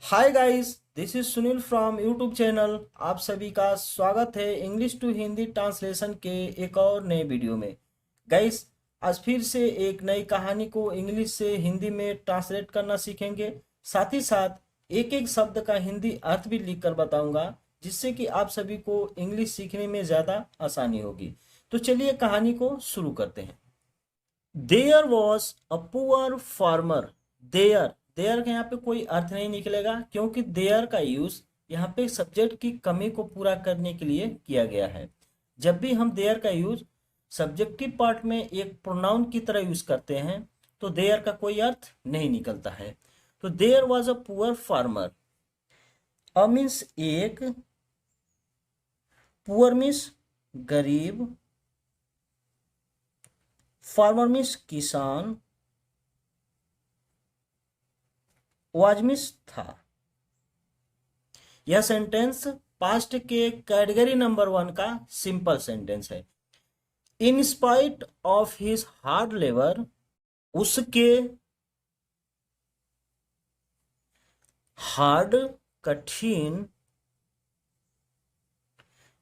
Hi guys, this is Sunil from YouTube channel. आप सभी का स्वागत है इंग्लिश टू हिंदी ट्रांसलेशन के एक और नए वीडियो में। गाइस, आज फिर से एक नई कहानी को इंग्लिश से हिंदी में ट्रांसलेट करना सीखेंगे। साथ ही साथ एक एक शब्द का हिंदी अर्थ भी लिख कर बताऊंगा, जिससे कि आप सभी को इंग्लिश सीखने में ज़्यादा आसानी होगी। तो चलिए कहानी को शुरू करते हैं। There was a poor farmer. There there का यहाँ पे कोई अर्थ नहीं निकलेगा, क्योंकि देयर का यूज यहाँ पे सब्जेक्ट की कमी को पूरा करने के लिए किया गया है। जब भी हम देयर का यूज सब्जेक्टिव पार्ट में एक प्रोनाउन की तरह यूज करते हैं तो देयर का कोई अर्थ नहीं निकलता है। तो there was a poor farmer. A means एक, पुअर मीन्स गरीब, फार्मर मीन्स किसान, वाज मीन्स था। यह सेंटेंस पास्ट के कैटेगरी नंबर 1 का सिंपल सेंटेंस है। In spite of his hard labour, उसके हार्ड कठिन,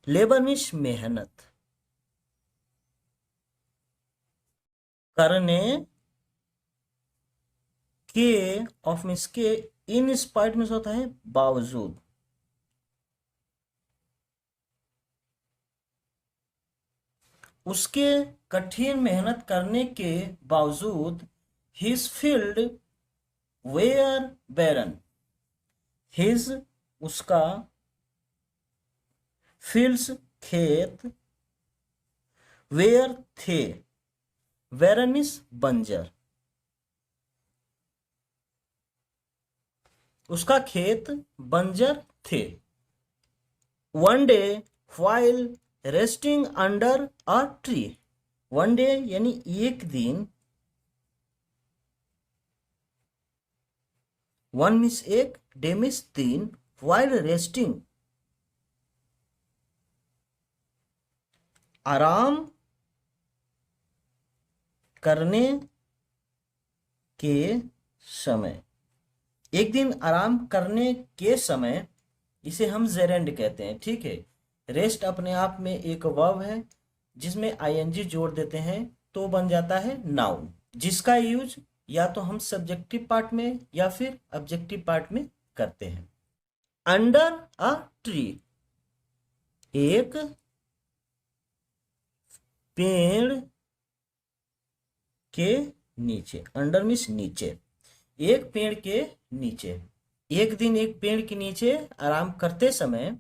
लेबर मीन्स मेहनत करने के, ऑफ मीन्स के, इन स्पाइट मीन्स होता है बावजूद। उसके कठिन मेहनत करने के बावजूद his field were barren. His उसका, फील्ड्स खेत, वेयर थे, बैरन मीन्स बंजर। उसका खेत बंजर थे। One day while resting under a tree. One day यानी एक दिन, वन मीन्स एक, डे मीन्स दिन, व्हाइल रेस्टिंग आराम करने के समय। एक दिन आराम करने के समय, इसे हम जेरेंड कहते हैं। ठीक है, रेस्ट अपने आप में एक वर्ब है जिसमें आईएनजी जोड़ देते हैं तो बन जाता है नाउन, जिसका यूज या तो हम सब्जेक्टिव पार्ट में या फिर ऑब्जेक्टिव पार्ट में करते हैं। अंडर अ ट्री, एक पेड़ के नीचे। अंडर मीन्स नीचे, एक पेड़ के नीचे। एक दिन एक पेड़ के नीचे आराम करते समय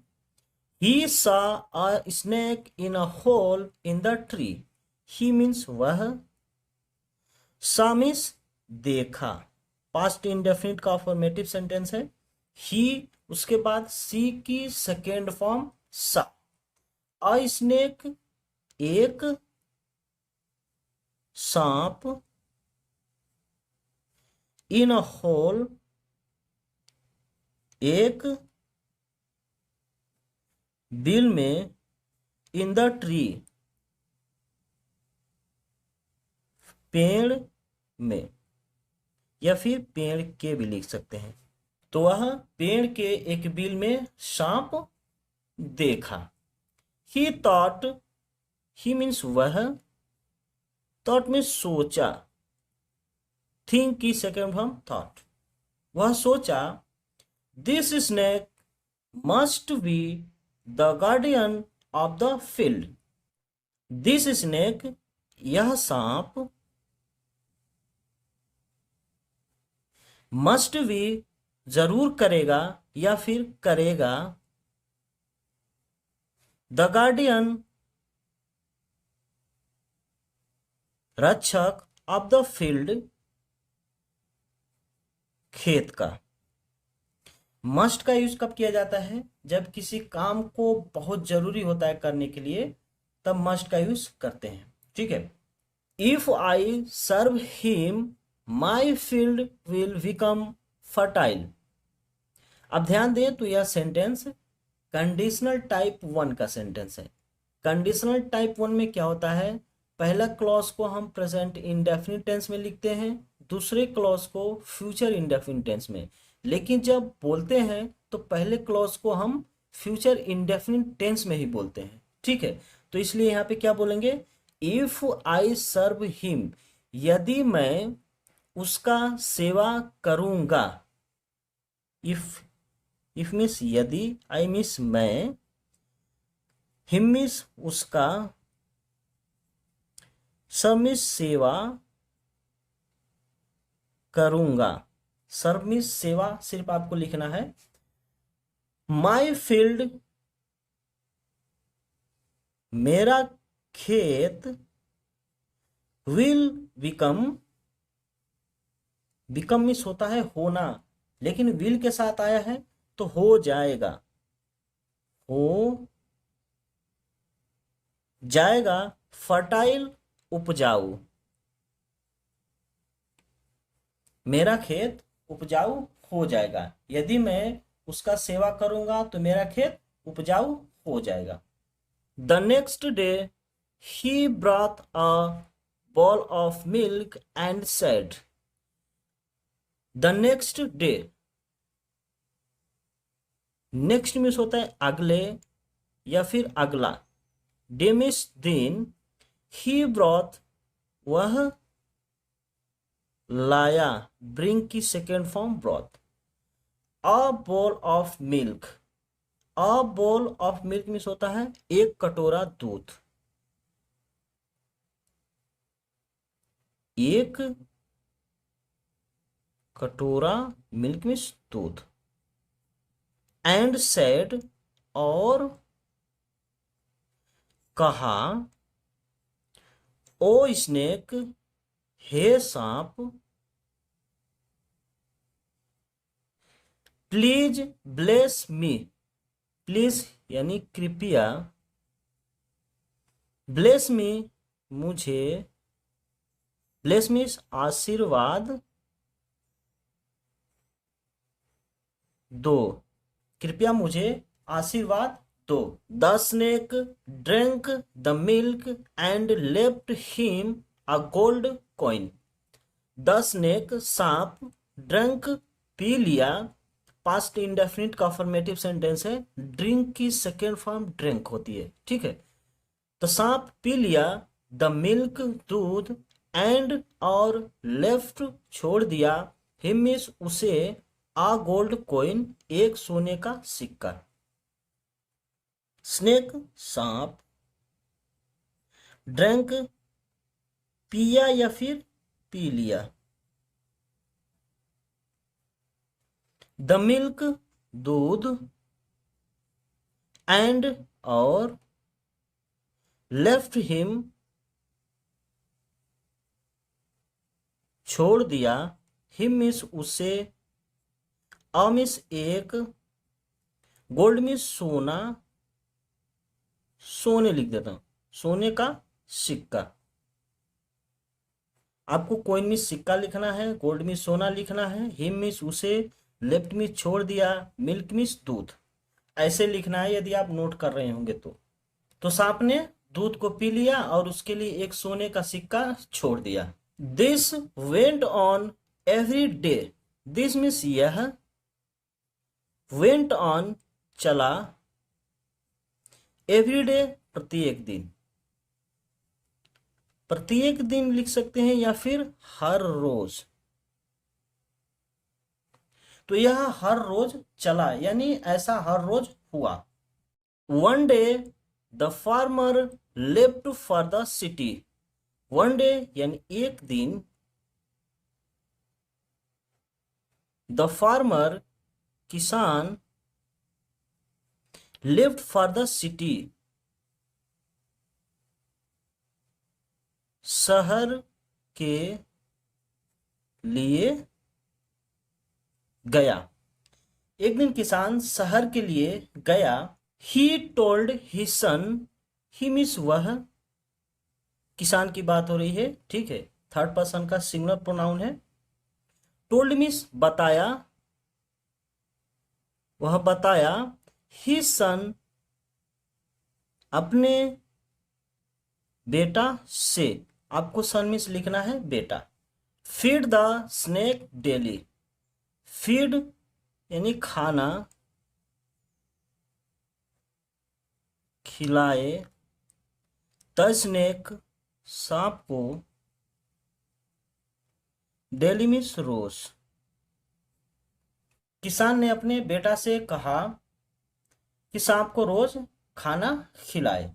he saw a snake in a hole in the tree. He means वह, saw means देखा, पास्ट इंडेफिनिट का फॉर्मेटिव सेंटेंस है। he उसके बाद सी की सेकेंड फॉर्म सा। अ स्नेक एक सांप, इन अ होल एक बिल में, इन द ट्री पेड़ में, या फिर पेड़ के भी लिख सकते हैं। तो वह पेड़ के एक बिल में सांप देखा। ही थॉट, ही मीन्स वह, थॉट में सोचा, थिंक की सेकेंड फॉर्म थॉट। वह सोचा this snake must be the guardian of the field. This snake यह सांप, मस्ट बी जरूर करेगा या फिर करेगा, द गार्डियन रक्षक, ऑफ द फील्ड खेत का। मस्ट का यूज कब किया जाता है? जब किसी काम को बहुत जरूरी होता है करने के लिए, तब मस्ट का यूज करते हैं। ठीक है, if I serve him my field will become fertile. अब ध्यान दें तो यह सेंटेंस कंडीशनल टाइप 1 का सेंटेंस है। कंडीशनल टाइप 1 में क्या होता है? पहला क्लॉज को हम प्रेजेंट इंडेफिनिट टेंस में लिखते हैं, दूसरे क्लॉज को फ्यूचर इंडेफिनिट टेंस में। लेकिन जब बोलते हैं तो पहले क्लॉज को हम फ्यूचर इंडेफिनिट टेंस में ही बोलते हैं, ठीक है। तो इसलिए यहाँ पे क्या बोलेंगे, इफ आई सर्व हिम, यदि मैं उसका सेवा करूंगा। इफ मीन्स यदि, आई मीन्स मैं, हिम मीन्स उसका, सर्व मीन्स सेवा करूंगा। सर्व मीन्स सेवा सिर्फ आपको लिखना है। माई फील्ड, मेरा खेत, विल बिकम, बिकम मीन्स होता है होना, लेकिन विल के साथ आया है तो हो जाएगा, हो जाएगा, फर्टाइल, उपजाऊ। मेरा खेत उपजाऊ हो जाएगा, यदि मैं उसका सेवा करूंगा तो मेरा खेत उपजाऊ हो जाएगा। The next day he brought a ball of milk and said, the next day, next means होता है अगले या फिर अगला, डे मीन्स दिन, ही ब्रॉट वह लाया, ब्रिंग की second form brought, a bowl of milk, a bowl of milk means होता है एक कटोरा दूध, एक कटोरा मिल्क मीन्स दूध, एंड सेड और कहा, ओ स्नेक, हे सांप, प्लीज ब्लेस मी, प्लीज यानी कृपया, ब्लेस मी मुझे, ब्लेस मीन्स आशीर्वाद दो, कृपया मुझे आशीर्वाद दो। The snake drank the milk and left him a gold coin, the snake सांप, ड्रंक पी लिया, पास्ट इंडेफिनिट का अफर्मेटिव सेंटेंस है, ड्रिंक की सेकेंड फॉर्म ड्रिंक होती है, ठीक है। तो सांप पी लिया, द मिल्क दूध, एंड और लेफ्ट छोड़ दिया, हिम मीन्स उसे, आ गोल्ड कॉइन एक सोने का सिक्का। स्नेक सांप, ड्रैंक पिया या फिर पी लिया, द मिल्क दूध, एंड और लेफ्ट हिम छोड़ दिया, हिम मीन्स उसे, अ मीन्स एक, गोल्ड मीन्स सोना, सोने लिख देता हूं, सोने का सिक्का। आपको कॉइन मीन्स सिक्का लिखना है, गोल्ड मीन्स सोना लिखना है, हिम मीन्स उसे, लेफ्ट मीन्स छोड़ दिया, मिल्क मीन्स दूध, ऐसे लिखना है यदि आप नोट कर रहे होंगे तो सांप ने दूध को पी लिया और उसके लिए एक सोने का सिक्का छोड़ दिया। This went on every day, this means यह, वेंट ऑन चला, एवरी डे प्रत्येक दिन, प्रत्येक दिन लिख सकते हैं या फिर हर रोज, तो यह हर रोज चला यानी ऐसा हर रोज हुआ। One day the farmer left for the city, one day यानी एक दिन, द फार्मर किसान, लेफ्ट फॉर द सिटी शहर के लिए गया, एक दिन किसान शहर के लिए गया। He told his son, he means वह, किसान की बात हो रही है, ठीक है, थर्ड पर्सन का सिंगुलर प्रोनाउन है। टोल्ड मीन्स बताया, वह बताया, हिज सन अपने बेटा से, आपको सन मीन्स लिखना है बेटा। Feed the snake daily, feed यानी खाना खिलाए द स्नेक सांप को डेली मीन्स रोज। किसान ने अपने बेटा से कहा कि सांप को रोज खाना खिलाए।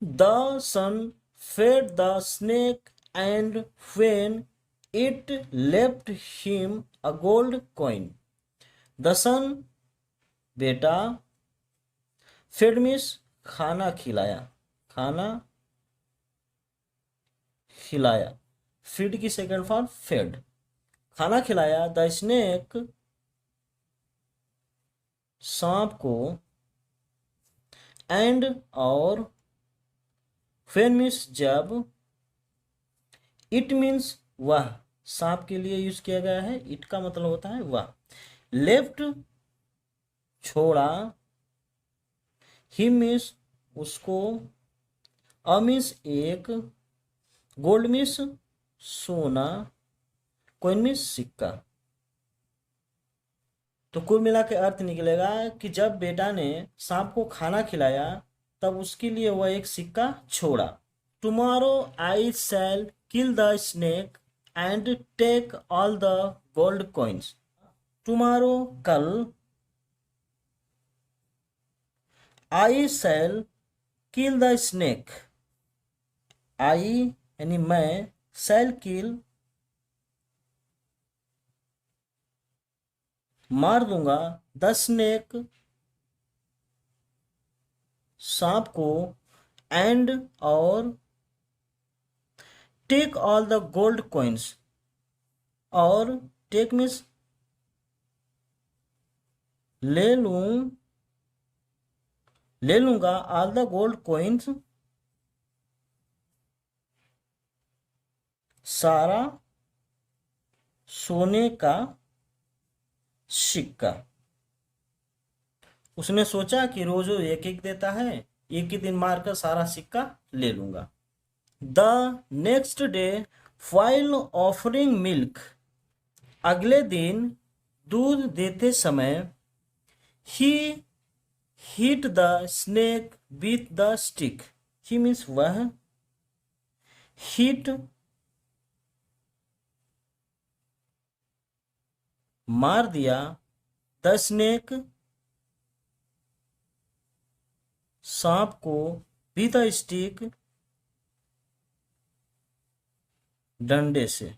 The son fed the snake and when it left him a gold coin. The son बेटा, फेड मीन्स खाना खिलाया, खाना खिलाया, फीड की सेकंड फॉर्म फेड, खाना खिलाया द स्नेक सांप को एंड और व्हेन मीन्स जब, इट मीन्स वह, सांप के लिए यूज किया गया है, इट का मतलब होता है वह, लेफ्ट छोड़ा, ही मीन्स उसको, अ मीन्स एक, गोल्ड मीन्स सोना, कॉइन मीन्स सिक्का। तो कुल मिला के अर्थ निकलेगा कि जब बेटा ने सांप को खाना खिलाया तब उसके लिए वह एक सिक्का छोड़ा। Tomorrow I shall kill the snake and take all the gold coins. Tomorrow कल, I shall kill the snake, आई यानी मैं, शैल किल मार दूंगा, द स्नेक सांप को, एंड और, take all the gold coins, और टेक मीन्स ले लूंगा, ऑल द गोल्ड कॉइन्स सारा सोने का सिक्का। उसने सोचा कि रोज एक एक देता है, एक ही दिन मारकर सारा सिक्का ले लूंगा। The next day while offering milk, अगले दिन दूध देते समय, he hit the snake with the stick, he means वह, हिट मार दिया, द स्नेक सांप को, विथ अ स्टिक डंडे से,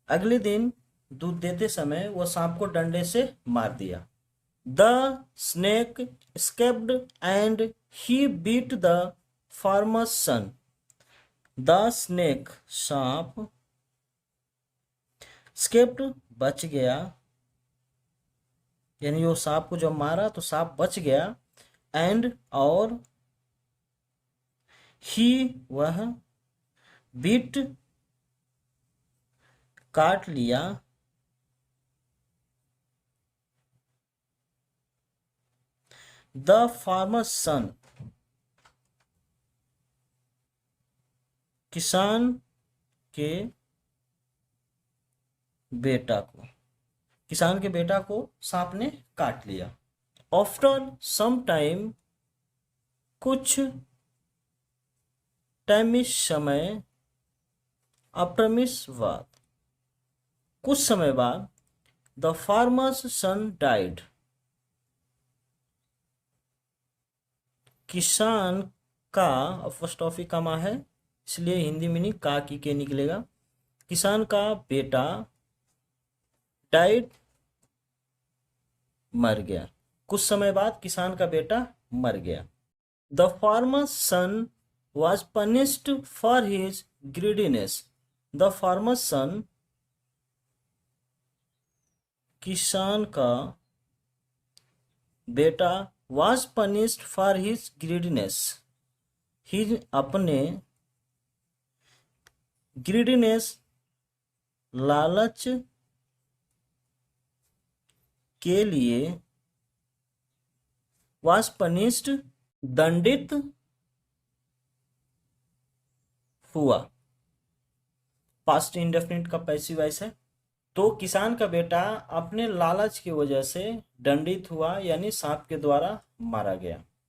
अगले दिन दूध देते समय वह सांप को डंडे से मार दिया। The snake escaped and he beat the farmer's son, the snake सांप, escaped बच गया, यानी वो सांप को जब मारा तो सांप बच गया, एंड और, ही वह, बीट काट लिया, द फार्मर्स सन किसान के बेटा को, किसान के बेटा को सांप ने काट लिया। आफ्टर सम टाइम, कुछ टाइम मीन्स समय, आफ्टर मीन्स बाद, कुछ समय बाद, द फार्मर्स सन डाइड, किसान का, अपॉस्ट्रोफी का माँ है इसलिए हिंदी मीनिंग का की के निकलेगा, किसान का बेटा डाइड मर गया, कुछ समय बाद किसान का बेटा मर गया। The farmer's son was punished for his greediness, the farmer's son किसान का बेटा was punished for his greediness, ही अपने greediness लालच के लिए, was punished दंडित हुआ, पास्ट इंडेफिनिट का पैसिव वॉइस है, तो किसान का बेटा अपने लालच की वजह से दंडित हुआ, यानी सांप के द्वारा मारा गया।